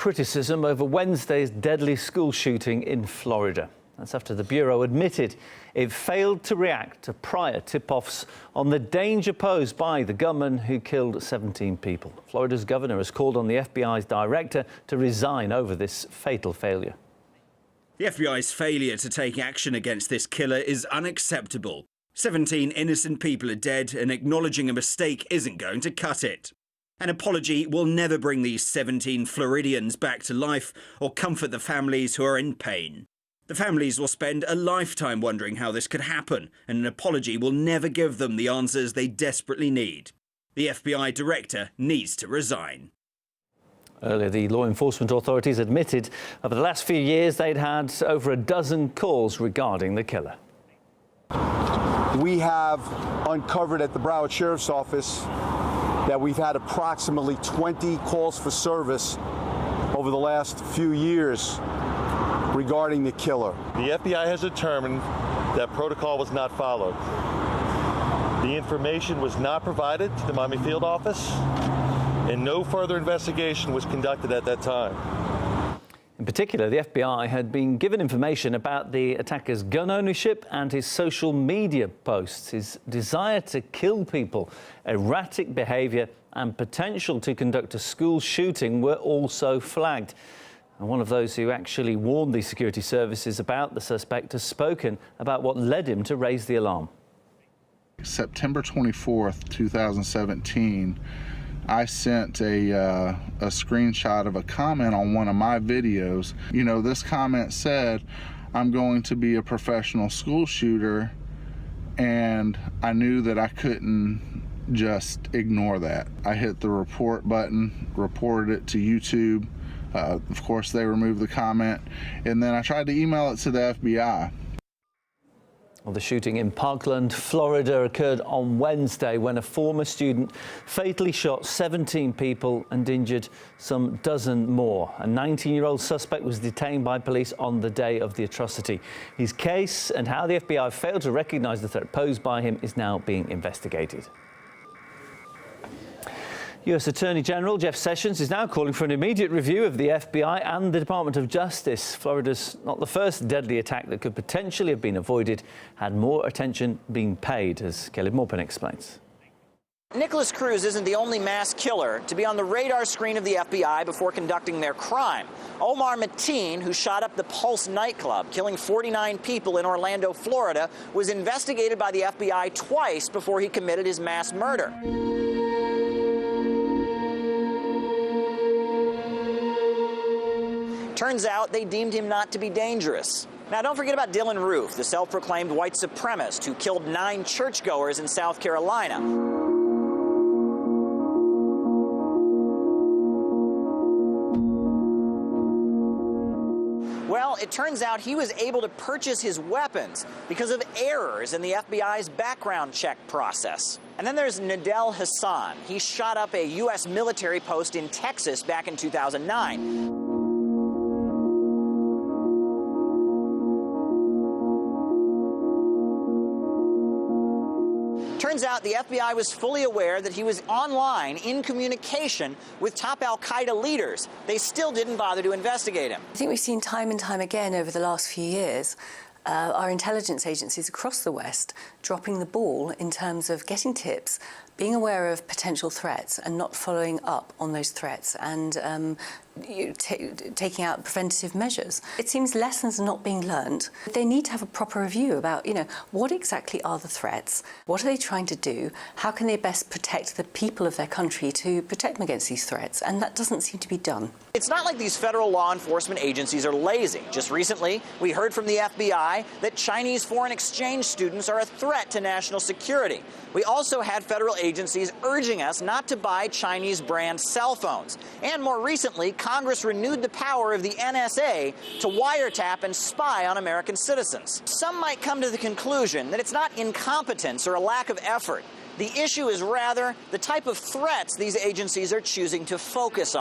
criticism over Wednesday's deadly school shooting in Florida. That's after the Bureau admitted it failed to react to prior tip-offs on the danger posed by the gunman who killed 17 people. Florida's governor has called on the FBI's director to resign over this fatal failure. The FBI's failure to take action against this killer is unacceptable. 17 innocent people are dead, and acknowledging a mistake isn't going to cut it. An apology will never bring these 17 Floridians back to life or comfort the families who are in pain. The families will spend a lifetime wondering how this could happen, and an apology will never give them the answers they desperately need. The FBI director needs to resign. Earlier, the law enforcement authorities admitted over the last few years they'd had over a dozen calls regarding the killer. We have uncovered at the Broward Sheriff's Office that we've had approximately 20 calls for service over the last few years regarding the killer. The FBI has determined that protocol was not followed. The information was not provided to the Miami field office, and no further investigation was conducted at that time. In particular, the FBI had been given information about the attacker's gun ownership and his social media posts. His desire to kill people, erratic behaviour and potential to conduct a school shooting were also flagged. And one of those who actually warned the security services about the suspect has spoken about what led him to raise the alarm. September 24th, 2017, I sent a screenshot of a comment on one of my videos. You know, this comment said, "I'm going to be a professional school shooter," and I knew that I couldn't just ignore that. I hit the report button, reported it to YouTube. Of course, they removed the comment, and then I tried to email it to the FBI. Well, the shooting in Parkland, Florida occurred on Wednesday when a former student fatally shot 17 people and injured some dozen more. A 19-year-old suspect was detained by police on the day of the atrocity. His case and how the FBI failed to recognise the threat posed by him is now being investigated. US Attorney General Jeff Sessions is now calling for an immediate review of the FBI and the Department of Justice. Florida's not the first deadly attack that could potentially have been avoided had more attention been paid, as Caleb Morpen explains. Nikolas Cruz isn't the only mass killer to be on the radar screen of the FBI before conducting their crime. Omar Mateen, who shot up the Pulse nightclub, killing 49 people in Orlando, Florida, was investigated by the FBI twice before he committed his mass murder. Turns out they deemed him not to be dangerous. Now, don't forget about Dylan Roof, the self-proclaimed white supremacist who killed 9 churchgoers in South Carolina. Well, it turns out he was able to purchase his weapons because of errors in the FBI's background check process. And then there's Nadel Hassan. He shot up a U.S. military post in Texas back in 2009. Turns out the FBI was fully aware that he was online in communication with top al-Qaeda leaders. They still didn't bother to investigate him. I think we've seen time and time again over the last few years our intelligence agencies across the West dropping the ball in terms of getting tips, being aware of potential threats and not following up on those threats and taking out preventative measures. It seems lessons are not being learned. They need to have a proper review about, what exactly are the threats? What are they trying to do? How can they best protect the people of their country to protect them against these threats? And that doesn't seem to be done. It's not like these federal law enforcement agencies are lazy. Just recently, we heard from the FBI that Chinese foreign exchange students are a threat to national security. We also had federal agencies urging us not to buy Chinese brand cell phones. And more recently, Congress renewed the power of the NSA to wiretap and spy on American citizens. Some might come to the conclusion that it's not incompetence or a lack of effort. The issue is rather the type of threats these agencies are choosing to focus on.